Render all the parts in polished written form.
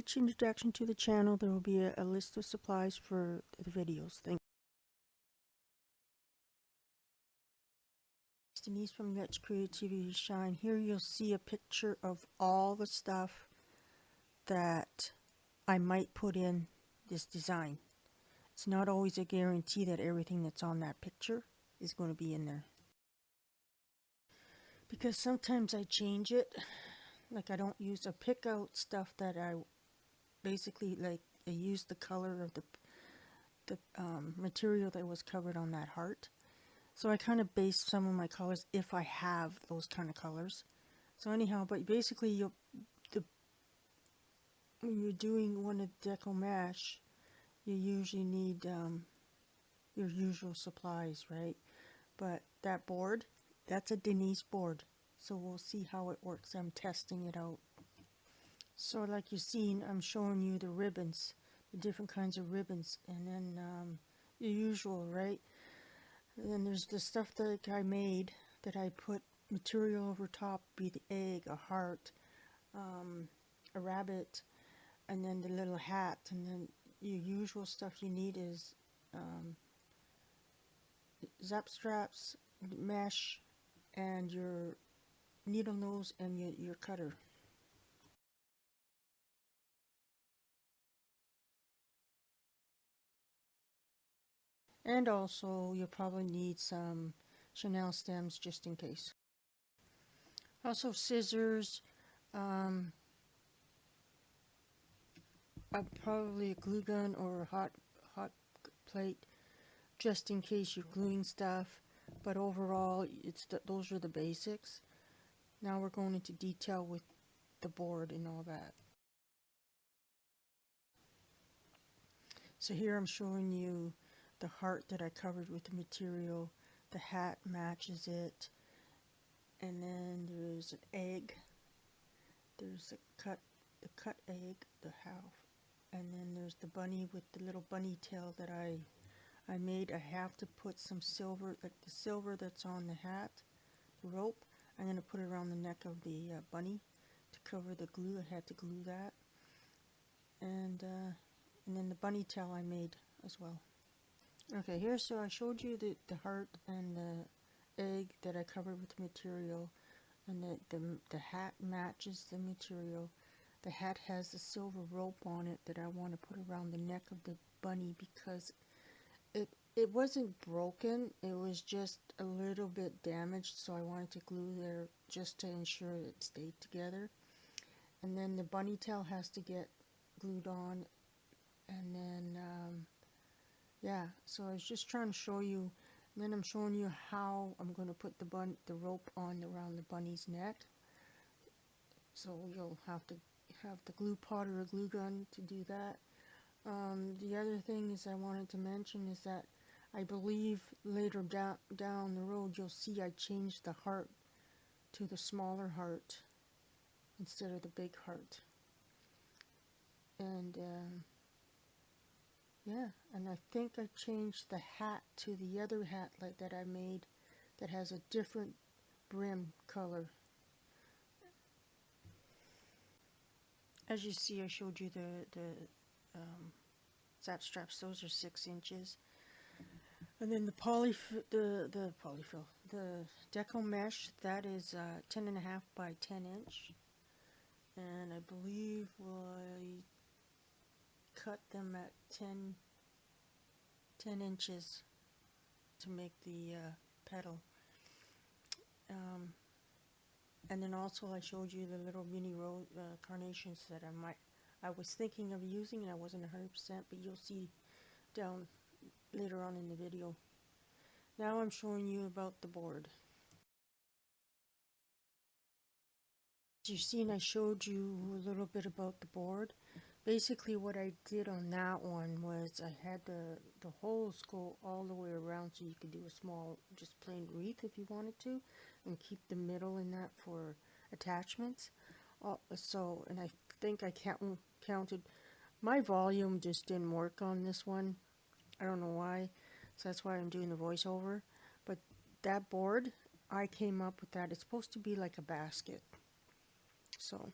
each introduction to the channel, there will be a list of supplies for the videos. Thank you. Denise from Let's Creativity Shine. Here you'll see a picture of all the stuff that I might put in this design. It's not always a guarantee that everything that's on that picture is going to be in there, because sometimes I change it. Like, I don't use a pick out stuff that I basically, like, I use the color of the material that was covered on that heart. So I kind of base some of my colors if I have those kind of colors. So anyhow, but basically when you're doing one of the deco mesh, you usually need your usual supplies, right? But that board, that's a Denise board. So we'll see how it works. I'm testing it out. So like you've seen, I'm showing you the ribbons, the different kinds of ribbons, and then the usual, right? And then there's the stuff that I made that I put material over top, be the egg, a heart, a rabbit, and then the little hat. And then your usual stuff you need is zap straps, mesh, and your needle nose and your cutter. And also you'll probably need some Chanel stems just in case. Also scissors, probably a glue gun or a hot plate just in case you're gluing stuff. But overall, those are the basics. Now we're going into detail with the board and all that. So here I'm showing you the heart that I covered with the material. The hat matches it, and then there's an egg. There's the cut egg, the half, and then there's the bunny with the little bunny tail that I made. I have to put some silver, like the silver that's on the hat, the rope. I'm going to put it around the neck of the bunny to cover the glue. I had to glue that, and then the bunny tail I made as well. Okay, here, so I showed you the heart and the egg that I covered with material, and the hat matches the material. The hat has the silver rope on it that I want to put around the neck of the bunny because it wasn't broken, it was just a little bit damaged, so I wanted to glue there just to ensure it stayed together. And then the bunny tail has to get glued on, and then yeah, so I was just trying to show you, and then I'm showing you how I'm going to put the rope on around the bunny's neck. So you'll have to have the glue pot or a glue gun to do that. The other thing is I wanted to mention is that I believe later down the road you'll see I changed the heart to the smaller heart instead of the big heart. And yeah, and I think I changed the hat to the other hat like that I made that has a different brim color. As you see, I showed you the zap straps. Those are 6 inches. And then the polyfill, the deco mesh, that is 10.5 by 10 inch. And I believe I cut them at 10 inches to make the petal. And then also I showed you the little mini rose carnations that I was thinking of using, and I wasn't 100%, but you'll see down later on in the video. Now I'm showing you about the board. As you've seen, I showed you a little bit about the board. Basically what I did on that one was I had the holes go all the way around, so you could do a small, just plain wreath if you wanted to, and keep the middle in that for attachments. So, and I think I counted, my volume just didn't work on this one. I don't know why, so that's why I'm doing the voiceover. But that board, I came up with that. It's supposed to be like a basket. So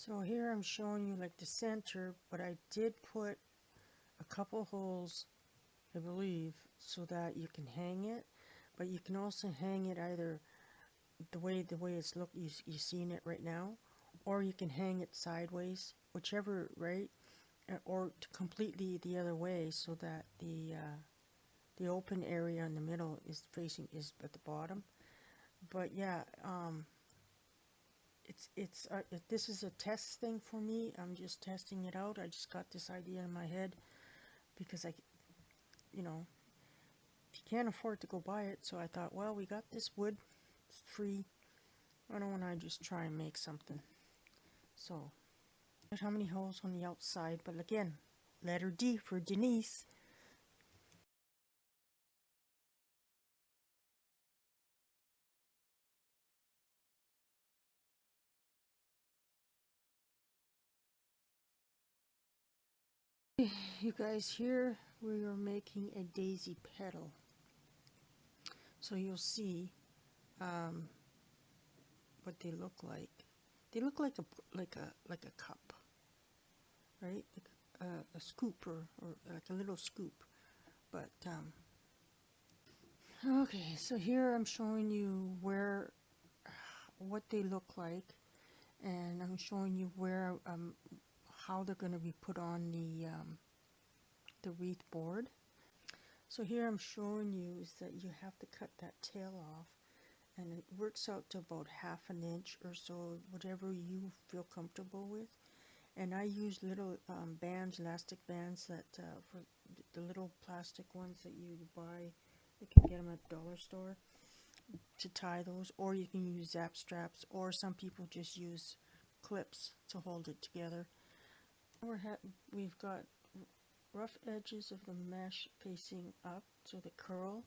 So here I'm showing you like the center, but I did put a couple holes, I believe, so that you can hang it. But you can also hang it either the way it's you're seeing it right now, or you can hang it sideways, whichever, right? Or completely the other way, so that the open area in the middle is at the bottom. But yeah, this is a test thing for me. I'm just testing it out. I just got this idea in my head because you know, you can't afford to go buy it. So I thought, well, we got this wood, it's free. Why don't I just try and make something? So, how many holes on the outside? But again, letter D for Denise. You guys, here we are making a daisy petal. So you'll see what they look like. They look like a cup, right? Like a scoop or like a little scoop. But okay, so here I'm showing you what they look like, and I'm showing you how they're going to be put on the wreath board. So here I'm showing you is that you have to cut that tail off, and it works out to about 1/2 inch or so, whatever you feel comfortable with. And I use little bands, elastic bands that for the little plastic ones that you buy. You can get them at the dollar store to tie those, or you can use zap straps, or some people just use clips to hold it together. We've got rough edges of the mesh facing up, so the curl,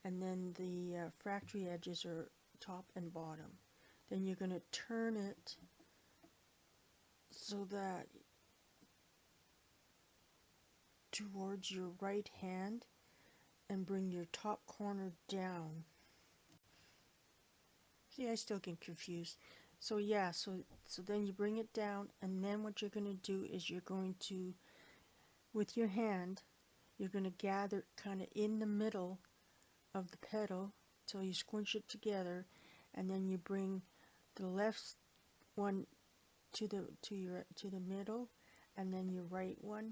and then the factory edges are top and bottom. Then you're going to turn it so that towards your right hand and bring your top corner down. See, I still get confused. So yeah, so then you bring it down, and then what you're going to do is you're going to, with your hand, you're going to gather kind of in the middle of the petal till you squinch it together, and then you bring the left one to the middle, and then your right one,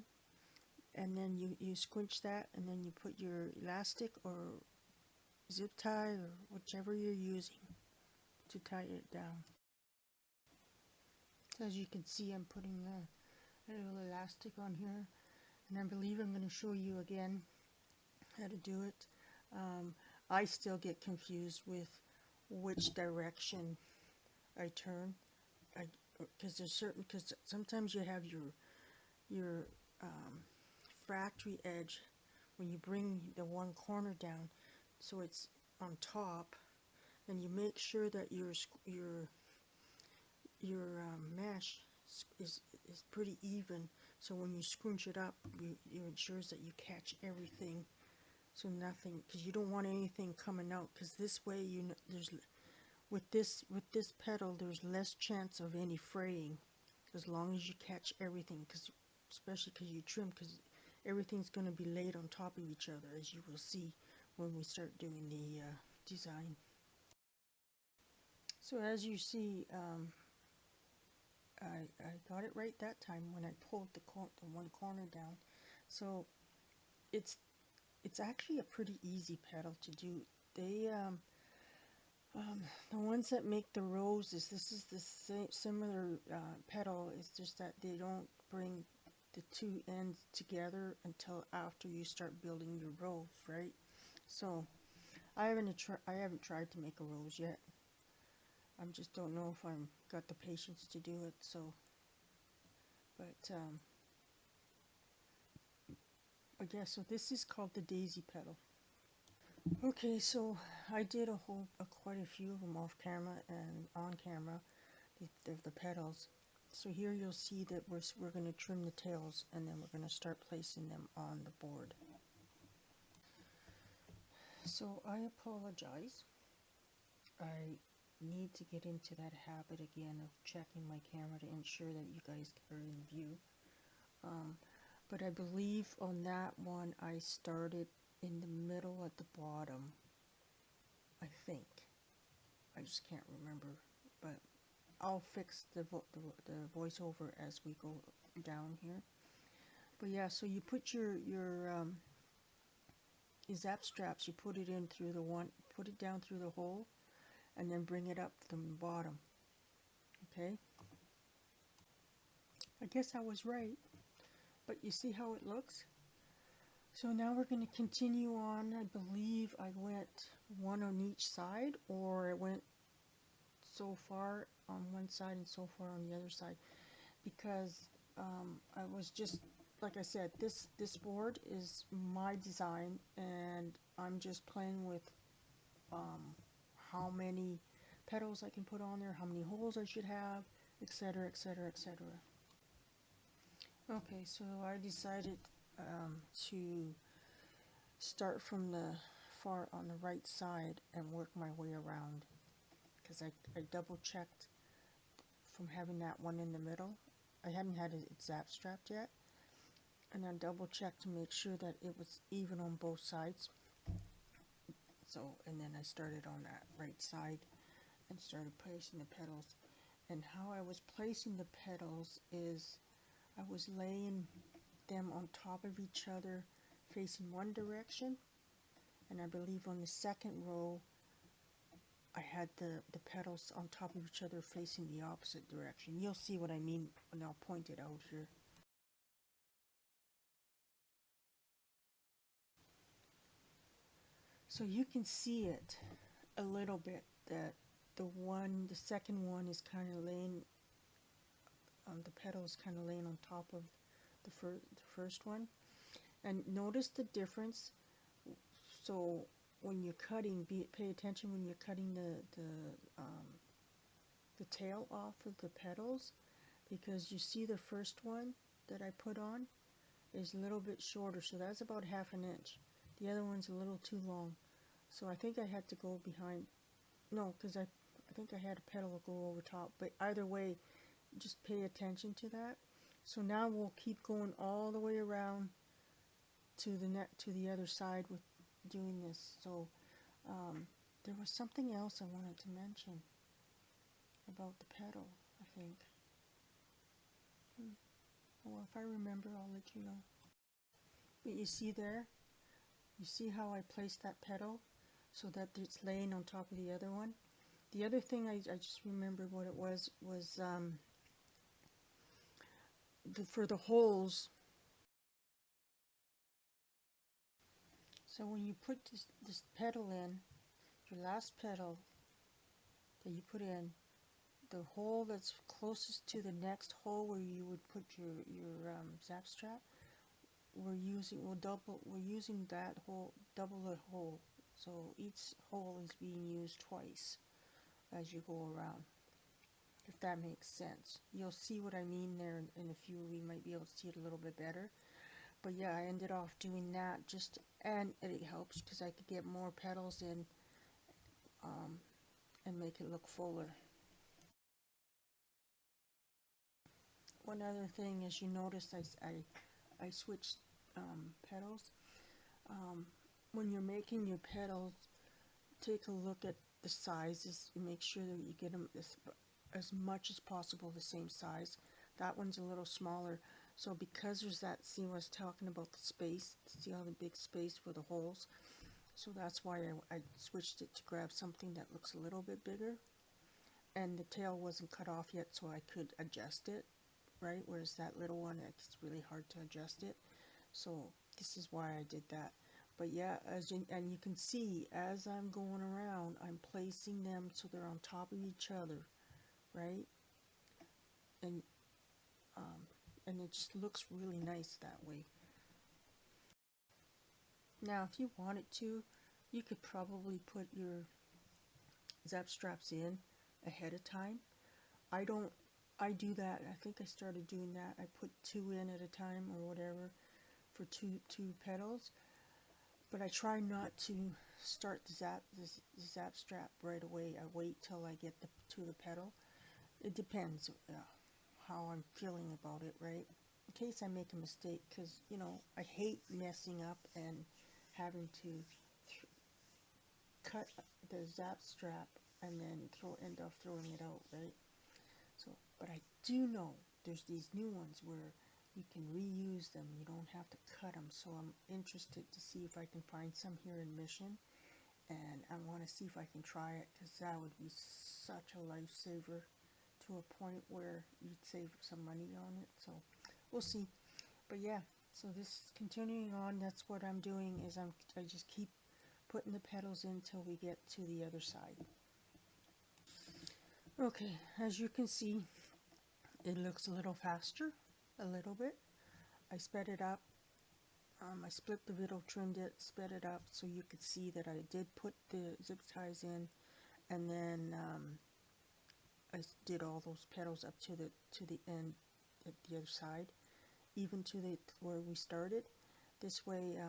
and then you squinch that, and then you put your elastic or zip tie or whichever you're using to tie it down. So as you can see, I'm putting a little elastic on here, and I believe I'm going to show you again how to do it. I still get confused with which direction I turn, because sometimes you have your factory edge when you bring the one corner down, so it's on top, and you make sure that your mesh is pretty even, so when you scrunch it up, you ensures that you catch everything, so nothing, because you don't want anything coming out, because this way there's with this petal there's less chance of any fraying, as long as you catch everything, especially because you trim, because everything's going to be laid on top of each other, as you will see when we start doing the design. So as you see, I got it right that time when I pulled the one corner down. So it's actually a pretty easy petal to do. They the ones that make the roses, this is the same similar petal. It's just that they don't bring the two ends together until after you start building your rose, right? So I haven't tried to make a rose yet. I just don't know if I'm got the patience to do it. So, but yeah. So this is called the daisy petal. Okay, so I did quite a few of them off camera and on camera, the petals. So here you'll see that we're going to trim the tails, and then we're going to start placing them on the board. So I apologize. I need to get into that habit again of checking my camera to ensure that you guys are in view. But I believe on that one I started in the middle at the bottom, I think. I just can't remember, but I'll fix the voiceover as we go down here. But yeah, so you put your zap straps, you put it in through the one, put it down through the hole, and then bring it up from the bottom. Okay, I guess I was right, but you see how it looks? So now we're going to continue on. I believe I went one on each side, or I went so far on one side and so far on the other side, because I was just, like I said, this board is my design, and I'm just playing with how many petals I can put on there, how many holes I should have, etc., etc., etc. Okay, so I decided to start from the far on the right side and work my way around, because I double checked from having that one in the middle. I hadn't had it zap strapped yet, and I double checked to make sure that it was even on both sides. So, and then I started on that right side and started placing the petals. And how I was placing the petals is I was laying them on top of each other facing one direction, and I believe on the second row I had the petals on top of each other facing the opposite direction. You'll see what I mean when I'll point it out here. So you can see it a little bit that the second one is kind of laying, the petals kind of laying on top of the first one. And notice the difference. So when you're cutting, pay attention when you're cutting the tail off of the petals, because you see the first one that I put on is a little bit shorter, so that's about ½ inch. The other one's a little too long, so I think I had to go behind, no, because I think I had a petal go over top, but either way, just pay attention to that. So now we'll keep going all the way around to the other side with doing this. So there was something else I wanted to mention about the petal, I think. Well, if I remember, I'll let you know. But you see there, you see how I placed that petal so that it's laying on top of the other one. The other thing I just remembered what it was for the holes. So when you put this petal in, your last petal that you put in, the hole that's closest to the next hole where you would put your zap strap, we're using that hole, double the hole. So each hole is being used twice as you go around, if that makes sense. You'll see what I mean there in a few. We might be able to see it a little bit better. But yeah, I ended off doing that and it helps because I could get more petals in and make it look fuller. One other thing is, you notice I switched petals. When you're making your petals, take a look at the sizes and make sure that you get them as much as possible the same size. That one's a little smaller, so because there's that, see, I was talking about the space, see how the big space for the holes, so that's why I switched it to grab something that looks a little bit bigger. And the tail wasn't cut off yet, so I could adjust it, right? Whereas that little one, it's really hard to adjust it. So this is why I did that. But yeah, and you can see as I'm going around, I'm placing them so they're on top of each other, right? And it just looks really nice that way. Now, if you wanted to, you could probably put your zap straps in ahead of time. I do that. I think I started doing that. I put 2 in at a time or whatever for two petals. But I try not to start the zap strap right away. I wait till I get to the pedal. It depends how I'm feeling about it, right? In case I make a mistake, because you know I hate messing up and having to cut the zap strap and then end up throwing it out, right? So, but I do know there's these new ones where you can reuse them. You don't have to cut them. So I'm interested to see if I can find some here in Mission, and I want to see if I can try it, because that would be such a lifesaver to a point where you'd save some money on it. So we'll see. But yeah, so this continuing on, that's what I'm doing, is I just keep putting the pedals in till we get to the other side. Okay, as you can see, it looks a little faster, a little bit. I sped it up. I split the video, trimmed it, sped it up so you could see that I did put the zip ties in, and then I did all those pedals up to the end at the other side, even to the where we started. This way,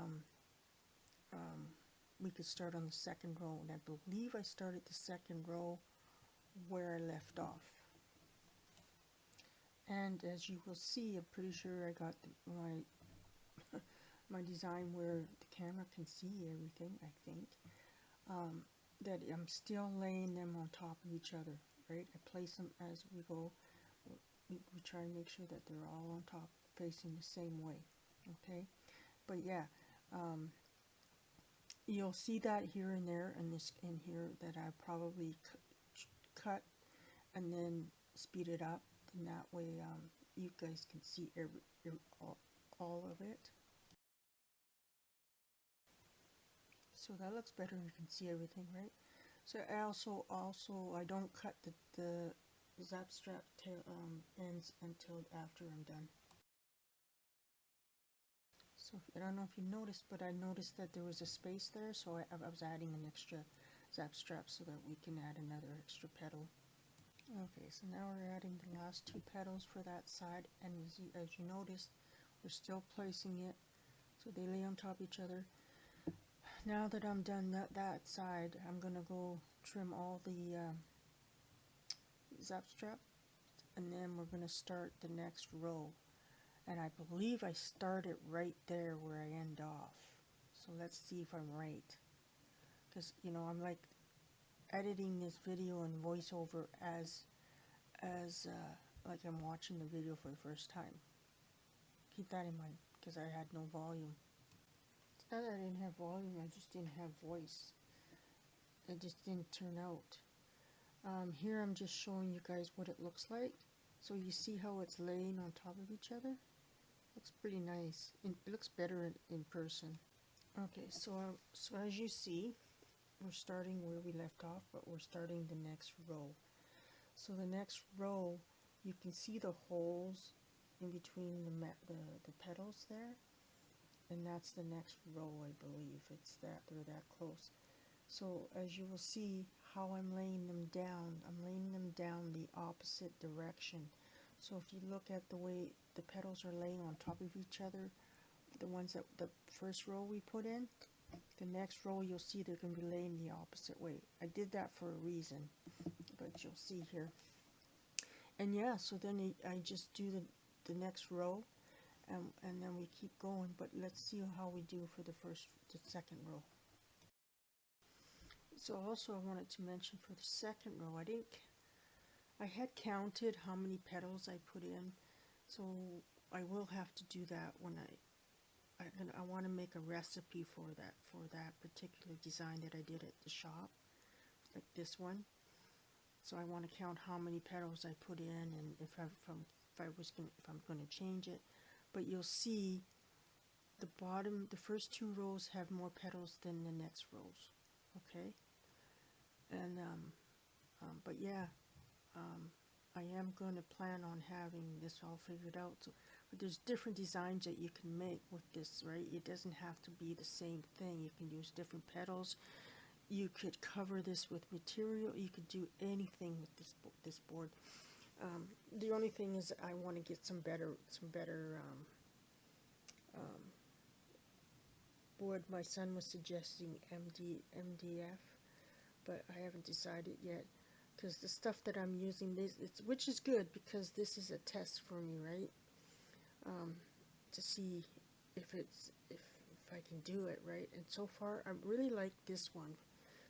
we could start on the second row, and I believe I started the second row where I left off. And as you will see, I'm pretty sure I got my design where the camera can see everything, I think. That I'm still laying them on top of each other, right? I place them as we go. We try and make sure that they're all on top, facing the same way, okay? But yeah, you'll see that here and there, and this in here, that I probably cut and then speed it up, and that way you guys can see all of it. So that looks better. You can see everything, right? So I also I don't cut the zap strap ends until after I'm done. So I don't know if you noticed, but I noticed that there was a space there, so I was adding an extra zap strap so that we can add another extra pedal. Okay, so now we're adding the last two pedals for that side, and as you noticed, we're still placing it so they lay on top of each other. Now that I'm done that side, I'm gonna go trim all the zap strap, and then we're gonna start the next row. And I believe I started right there where I end off. So let's see if I'm right, because you know I'm like editing this video and voiceover as like I'm watching the video for the first time. Keep that in mind, because I had no volume. It's not that I didn't have volume, I just didn't have voice. It just didn't turn out. Here I'm just showing you guys what it looks like. So you see how it's laying on top of each other? Looks pretty nice. It looks better in person. Okay, so as you see, we're starting where we left off, but we're starting the next row. So the next row, you can see the holes in between the petals there, and that's the next row, I believe. It's that they're that close. So as you will see how I'm laying them down the opposite direction. So if you look at the way the petals are laying on top of each other, the ones that the first row we put in, the next row you'll see they're going to be laying the opposite way. I did that for a reason, but you'll see here. And yeah, so then I just do the next row, and then we keep going. But let's see how we do for the second row. So also I wanted to mention for the second row, I had counted how many petals I put in, so I will have to do that when I want to make a recipe for that particular design that I did at the shop, like this one. So I want to count how many petals I put in, and if I'm going to change it. But you'll see the first two rows have more petals than the next rows. Okay, and but yeah. I am going to plan on having this all figured out. So, but there's different designs that you can make with this, right? It doesn't have to be the same thing. You can use different petals. You could cover this with material. You could do anything with this board. The only thing is I want to get some better board. My son was suggesting MDF, but I haven't decided yet, because the stuff that I'm using, which is good, because this is a test for me, right? To see if I can do it right. And so far, I really like this one.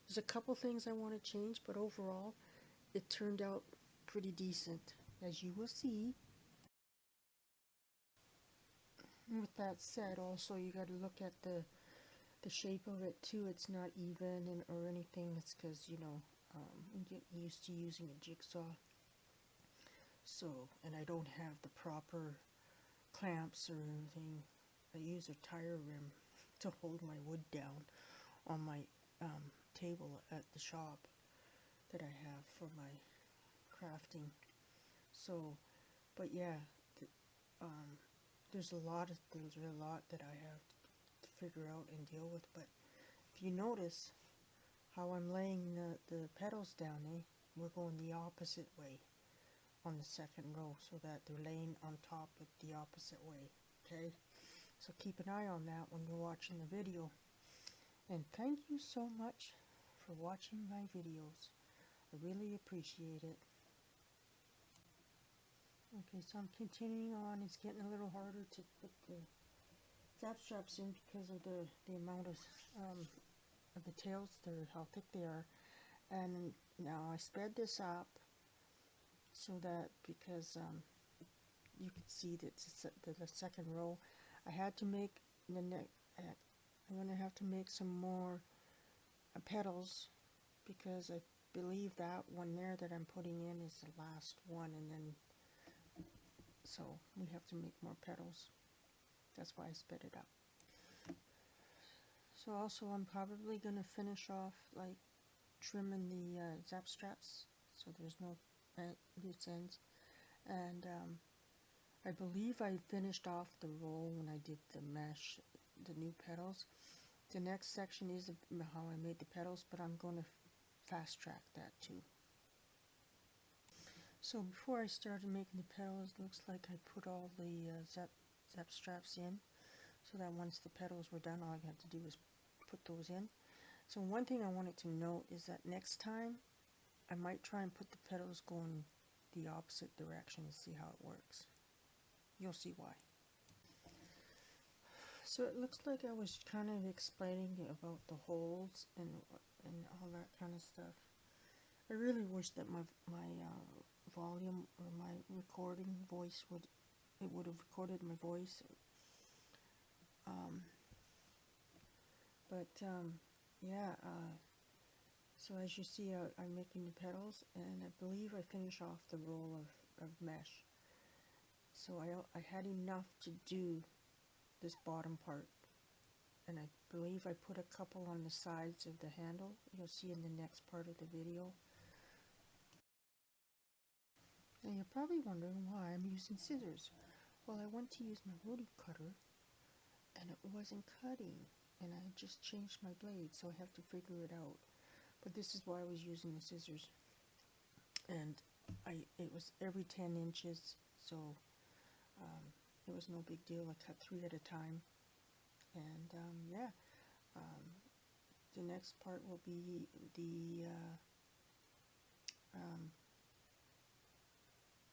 There's a couple things I want to change, but overall, it turned out pretty decent, as you will see. With that said, also you got to look at the shape of it too. It's not even or anything. It's because, you know, I'm getting used to using a jigsaw. So, and I don't have the proper clamps or anything. I use a tire rim to hold my wood down on my table at the shop that I have for my crafting. So, but yeah, there's a lot that I have to figure out and deal with. But if you notice how I'm laying the petals down, we're going the opposite way on the second row, so that they're laying on top of the opposite way. Okay, so keep an eye on that when you're watching the video. And thank you so much for watching my videos. I really appreciate it. Okay, so I'm continuing on. It's getting a little harder to put the zap straps in because of the amount of the tails, how thick they are. And now I sped this up so that, because you can see that the second row, I had to make the neck. I'm going to have to make some more petals, because I believe that one there that I'm putting in is the last one, and then so we have to make more petals. That's why I sped it up. So also I'm probably going to finish off like trimming the zap straps so there's no loose ends. And I believe I finished off the roll when I did the mesh, the new petals. The next section is how I made the petals, but I'm going to fast track that too. So before I started making the petals, it looks like I put all the zap straps in, so that once the petals were done, all I had to do was put those in. So one thing I wanted to note is that next time I might try and put the petals going the opposite direction and see how it works. You'll see why. So it looks like I was kind of explaining about the holes and all that kind of stuff. I really wish that my volume or my recording voice would have recorded my voice. Yeah. So as you see, I'm making the petals, and I believe I finish off the roll of mesh. So I had enough to do this bottom part, and I believe I put a couple on the sides of the handle. You'll see in the next part of the video. And you're probably wondering why I'm using scissors. Well, I went to use my wood cutter, and it wasn't cutting, and I just changed my blade, so I have to figure it out. But this is why I was using the scissors, and it was every 10 inches, so it was no big deal. I cut 3 at a time, and yeah, the next part will be the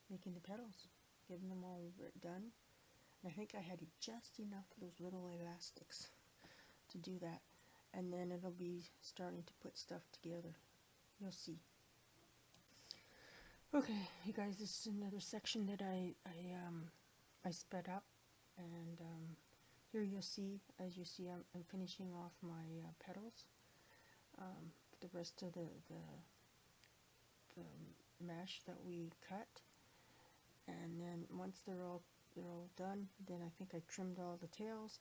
making the petals, getting them all done. And I think I had just enough of those little elastics to do that, and then it'll be starting to put stuff together. You'll see. Okay, you guys, this is another section that I sped up, and here you'll see, as you see, I'm finishing off my petals. The rest of the mesh that we cut, and then once they're all done, then I think I trimmed all the tails,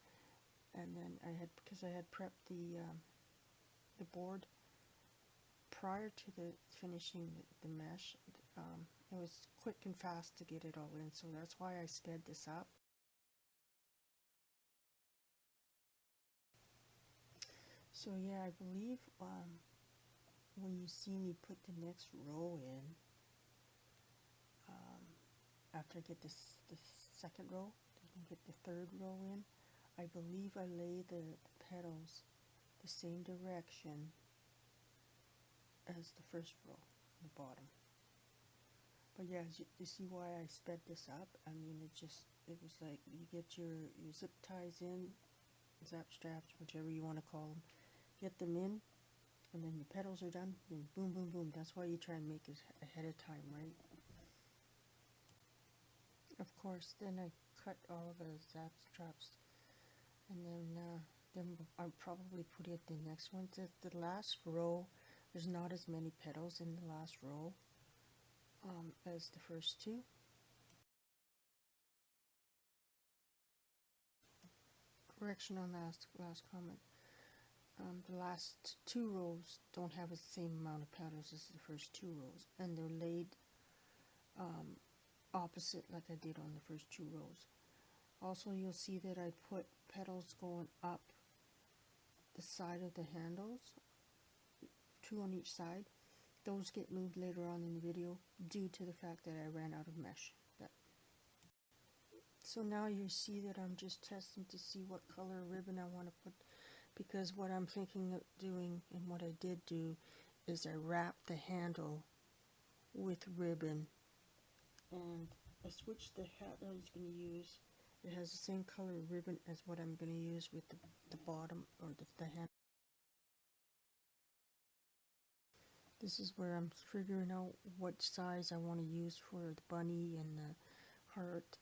and then because I had prepped the board prior to the finishing the mesh. It was quick and fast to get it all in, so that's why I sped this up. So yeah, I believe when you see me put the next row in, after I get the second row, then get the third row in, I believe I lay the petals the same direction as the first row, the bottom. But yeah, you see why I sped this up? I mean, it was like you get your zip ties in, zap straps, whichever you want to call them, get them in, and then your petals are done, then boom, boom, boom. That's why you try and make it ahead of time, right? Of course, then I cut all of the zap straps, and then I'll probably put it the next one. The last row, there's not as many petals in the last row as the first two. Correction on last comment. The last two rows don't have the same amount of petals as the first two rows, and they're laid opposite like I did on the first two rows. Also, you'll see that I put petals going up the side of the handles, two on each side. Those get moved later on in the video due to the fact that I ran out of mesh. So now you see that I'm just testing to see what color ribbon I want to put, because what I'm thinking of doing, and what I did do, is I wrapped the handle with ribbon, and I switched the hat that I was going to use. It has the same color ribbon as what I'm going to use with the bottom, or the handle. This is where I'm figuring out what size I want to use for the bunny and the heart.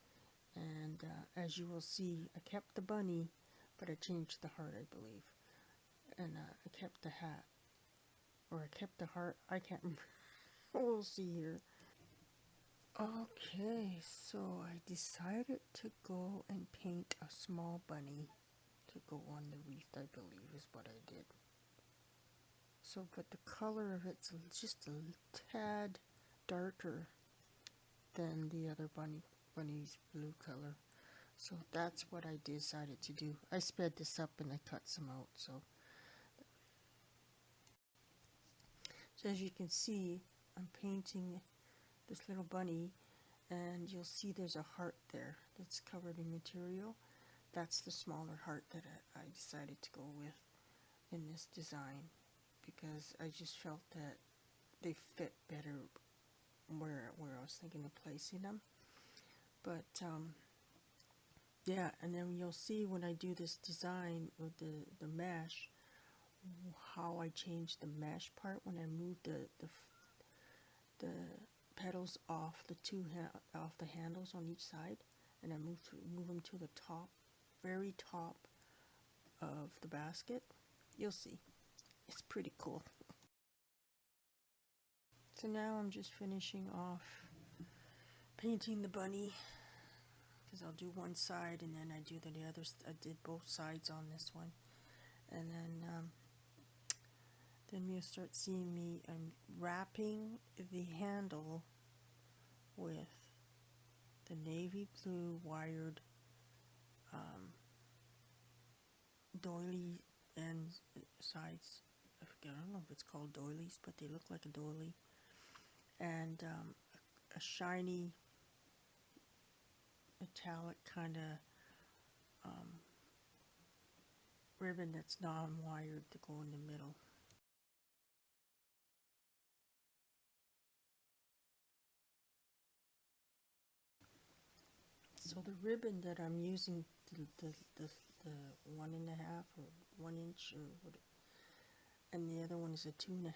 And as you will see, I kept the bunny, but I changed the heart, I believe. And I kept the hat. Or I kept the heart, I can't remember. We'll see here. Okay, so I decided to go and paint a small bunny to go on the wreath, I believe is what I did. So, but the color of it's just a tad darker than the other bunny's blue color. So that's what I decided to do. I sped this up and I cut some out. So as you can see, I'm painting this little bunny, and you'll see there's a heart there that's covered in material. That's the smaller heart that I decided to go with in this design, because I just felt that they fit better where I was thinking of placing them. But yeah, and then you'll see when I do this design with the mesh, how I change the mesh part when I move the petals off off the handles on each side, and I move them to the top, very top of the basket. You'll see, it's pretty cool. So now I'm just finishing off painting the bunny, because I'll do one side and then I do the other. I did both sides on this one, and then you'll start seeing me. I'm wrapping the handle with the navy blue wired doily and sides. I don't know if it's called doilies, but they look like a doily, and a shiny metallic kind of ribbon that's non-wired to go in the middle. So the ribbon that I'm using, the 1.5 or 1 inch, or what, and the other one is a 2.5.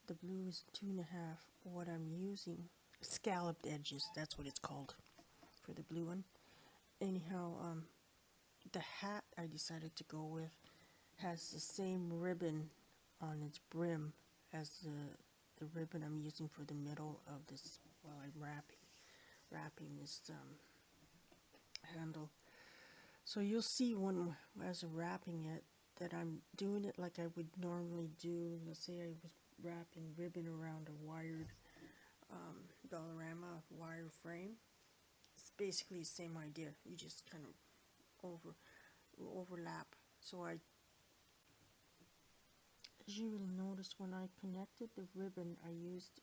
The blue is 2.5. What I'm using, scalloped edges, that's what it's called for the blue one. Anyhow, the hat I decided to go with has the same ribbon on its brim as the ribbon I'm using for the middle of this while I'm wrapping this handle. So you'll see when, as I'm wrapping it, that I'm doing it like I would normally do. Let's say I was wrapping ribbon around a wired Dollarama wire frame. It's basically the same idea. You just kind of overlap. So as you will notice, when I connected the ribbon, I used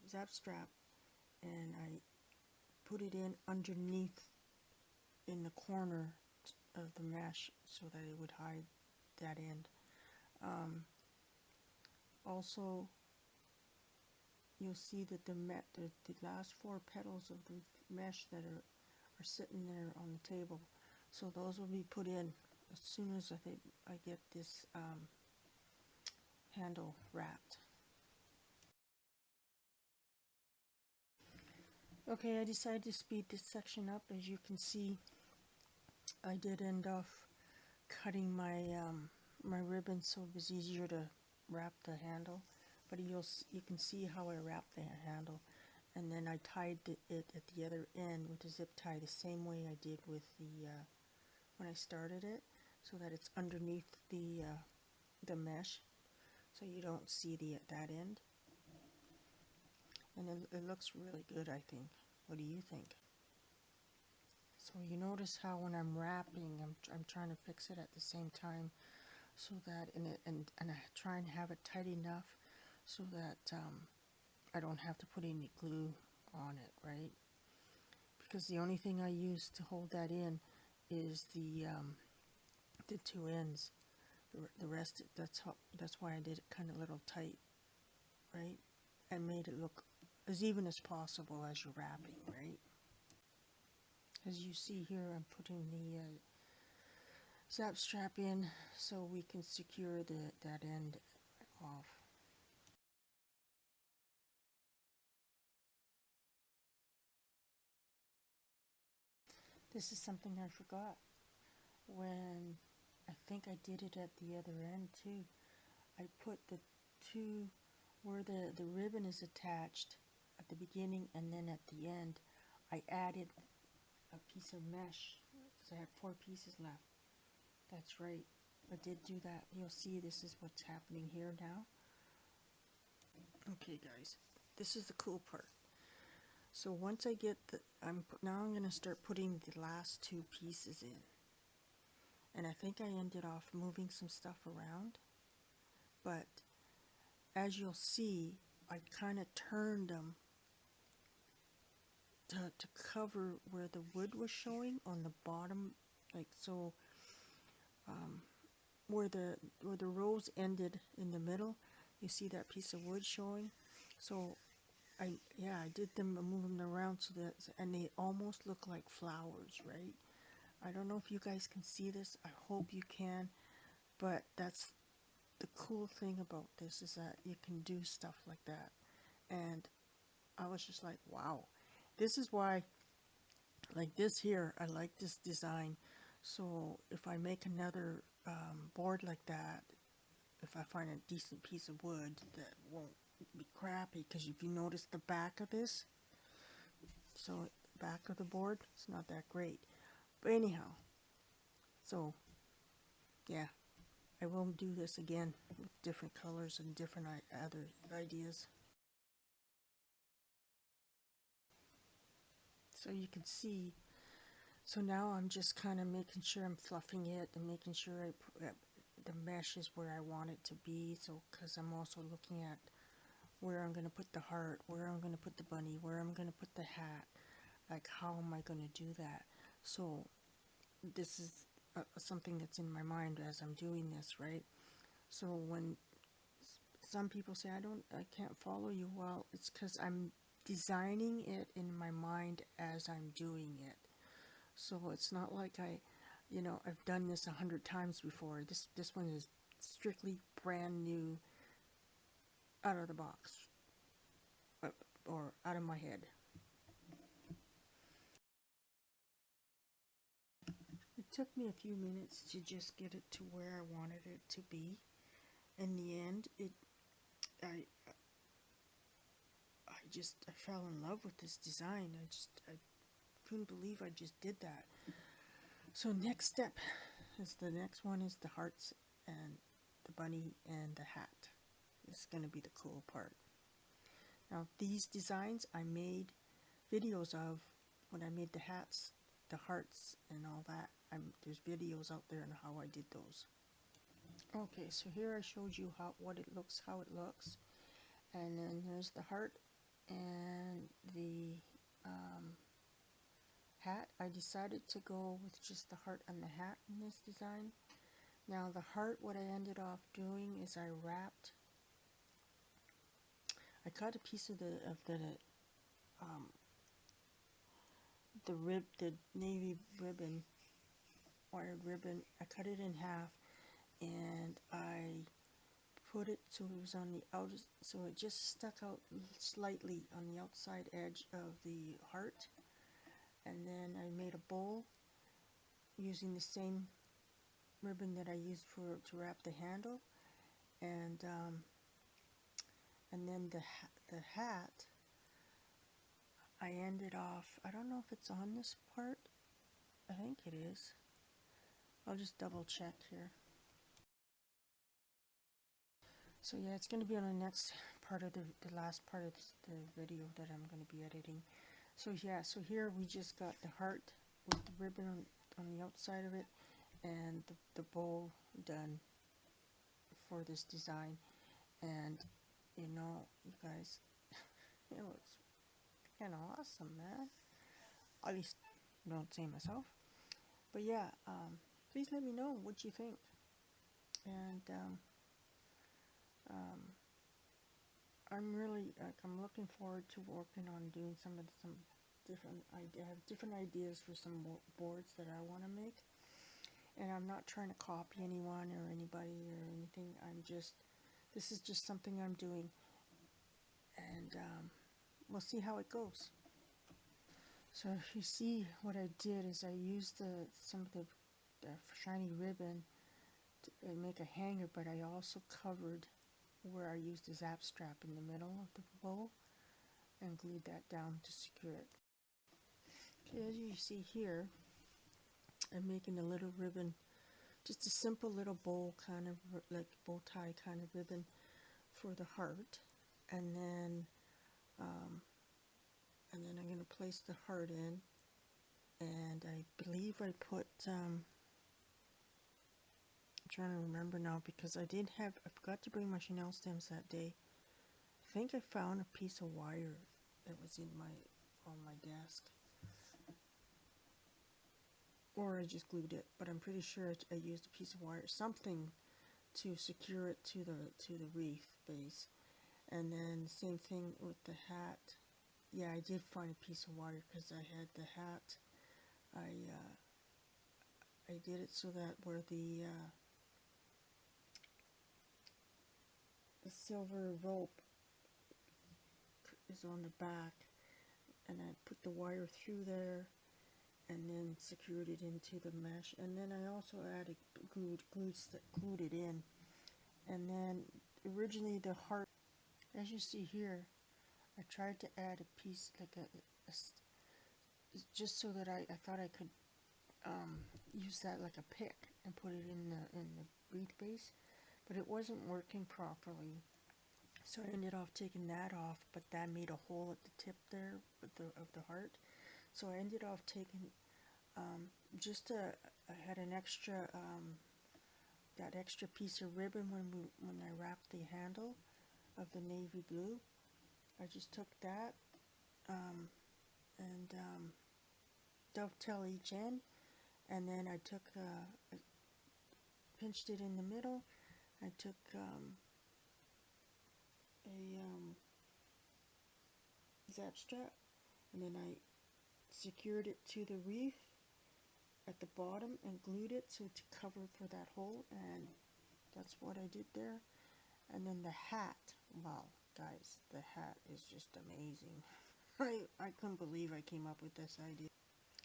zap strap, and I put it in underneath in the corner of the mesh so that it would hide that end. Also, you'll see that the last 4 petals of the mesh that are sitting there on the table. So those will be put in as soon as I get this handle wrapped. Okay, I decided to speed this section up. As you can see, I did end off cutting my my ribbon so it was easier to wrap the handle. But you can see how I wrapped the handle, and then I tied it at the other end with a zip tie the same way I did with the when I started it, so that it's underneath the mesh, so you don't see that end. And it looks really good, I think. What do you think? So you notice how when I'm wrapping, I'm trying to fix it at the same time, so that and I try and have it tight enough so that I don't have to put any glue on it, right? Because the only thing I use to hold that in is the 2 ends. The rest, that's why I did it kind of a little tight, right? And made it look as even as possible as you're wrapping, right? As you see here, I'm putting the zap strap in so we can secure that end off. This is something I forgot. When I think I did it at the other end too, I put the 2 where the ribbon is attached at the beginning, and then at the end I added a piece of mesh because I had 4 pieces left. That's right, I did do that. You'll see this is what's happening here now. Okay guys, this is the cool part. So once I get now I'm going to start putting the last 2 pieces in. And I think I ended off moving some stuff around, but as you'll see, I kind of turned them to cover where the wood was showing on the bottom, like so. Where the rose ended in the middle, you see that piece of wood showing. So I did them, move them around so that, and they almost look like flowers, right? I don't know if you guys can see this. I hope you can, but that's the cool thing about this, is that you can do stuff like that. And I was just like, wow. This is why, like this here, I like this design. So if I make another board like that, if I find a decent piece of wood that won't be crappy, because if you notice the back of this, so the back of the board, it's not that great. But anyhow, so yeah, I will do this again with different colors and different other ideas. So you can see, so now I'm just kind of making sure I'm fluffing it and making sure the mesh is where I want it to be. So because I'm also looking at where I'm going to put the heart, where I'm going to put the bunny, where I'm going to put the hat, like how am I going to do that. So this is something that's in my mind as I'm doing this, right? So when some people say I can't follow you, well, it's because I'm designing it in my mind as I'm doing it. So it's not like I've done this 100 times before. This one is strictly brand new, out of the box, or out of my head. It took me a few minutes to just get it to where I wanted it to be. In the end, I fell in love with this design. I couldn't believe I just did that. So next step is the next one is the hearts and the bunny and the hat. This is going to be the cool part. Now these designs I made videos of when I made the hats, the hearts and all that. There's videos out there on how I did those. Okay, so here I showed you how it looks, and then there's the heart and the hat. I decided to go with just the heart and the hat in this design. Now the heart, what I ended off doing is I cut a piece of the navy ribbon, wired ribbon. I cut it in half, and I put it so it was on the outer, so it just stuck out slightly on the outside edge of the heart. And then I made a bowl using the same ribbon that I used to wrap the handle, and then the hat, I ended off, I don't know if it's on this part, I think it is. I'll just double check here. So yeah, it's going to be on the next part of the last part of the video that I'm going to be editing. So yeah, so here we just got the heart with the ribbon on the outside of it, and the bowl done for this design. And you know, you guys, it looks kind of awesome, man. At least don't say myself. But yeah, please let me know what you think. And I'm really I'm looking forward to working on doing some different. I have different ideas for some boards that I want to make, and I'm not trying to copy anyone or anybody or anything. This is just something I'm doing, and we'll see how it goes. So if you see, what I did is I used some of the shiny ribbon to make a hanger, but I also covered where I used a zap strap in the middle of the bowl and glued that down to secure it. Okay, as you see here, I'm making a little ribbon, just a simple little bow kind of like bow tie kind of ribbon for the heart, and then I'm going to place the heart in, and I believe I put I'm trying to remember now because I forgot to bring my Chanel stems that day. I think I found a piece of wire that was on my desk, or I just glued it, but I'm pretty sure I used a piece of wire, something to secure it to the wreath base. And then same thing with the hat. Yeah, I did find a piece of wire because I had the hat. I did it so that where the silver rope is on the back, and I put the wire through there and then secured it into the mesh, and then I also added glued it in. And then originally the heart, as you see here, I tried to add a piece like just so that I thought I could use that like a pick and put it in the wreath base, but it wasn't working properly. So I ended up taking that off, but that made a hole at the tip there of the heart. So I ended up taking I had an extra that extra piece of ribbon when I wrapped the handle of the navy blue. I just took that and dovetail each end, and then I took I pinched it in the middle. I took a zap strap, and then I secured it to the wreath at the bottom and glued it so to cover for that hole, and that's what I did there. And then the hat, wow guys, the hat is just amazing. I couldn't believe I came up with this idea.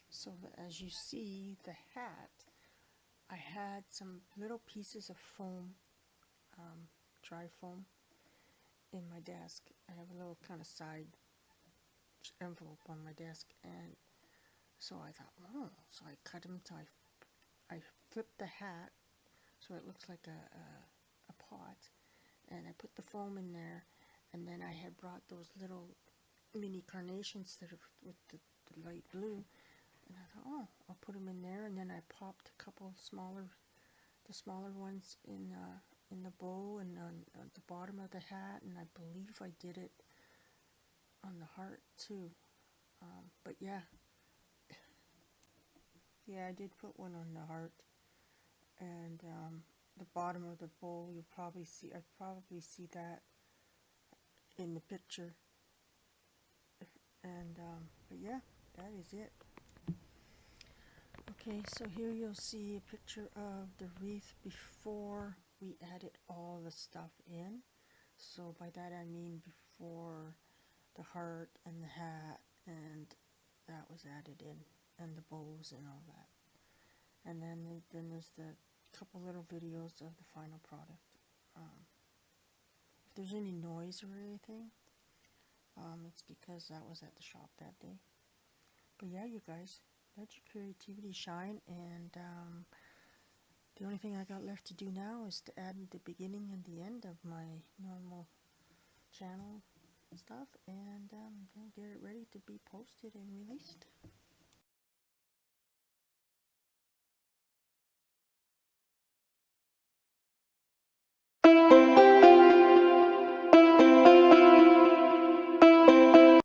So as you see, the hat, I had some little pieces of foam, dry foam, in my desk. I have a little kind of side envelope on my desk, and so I thought, oh, so I cut them till I flipped the hat so it looks like a pot, and I put the foam in there, and then I had brought those little mini carnations that are with the light blue, and I thought, oh, I'll put them in there, and then I popped a couple the smaller ones in the bow and on the bottom of the hat, and I believe I did it on the heart too. But yeah, Yeah, I did put one on the heart, and the bottom of the bowl, you'll probably see, I probably see that in the picture. And but yeah, that is it. Okay, so here you'll see a picture of the wreath before we added all the stuff in. So by that I mean before the heart and the hat and that was added in, and the bows and all that. And then there's the couple little videos of the final product. If there's any noise or anything, it's because that was at the shop that day. But yeah, you guys, let your creativity shine, and the only thing I got left to do now is to add the beginning and the end of my normal channel and stuff, and then get it ready to be posted and released.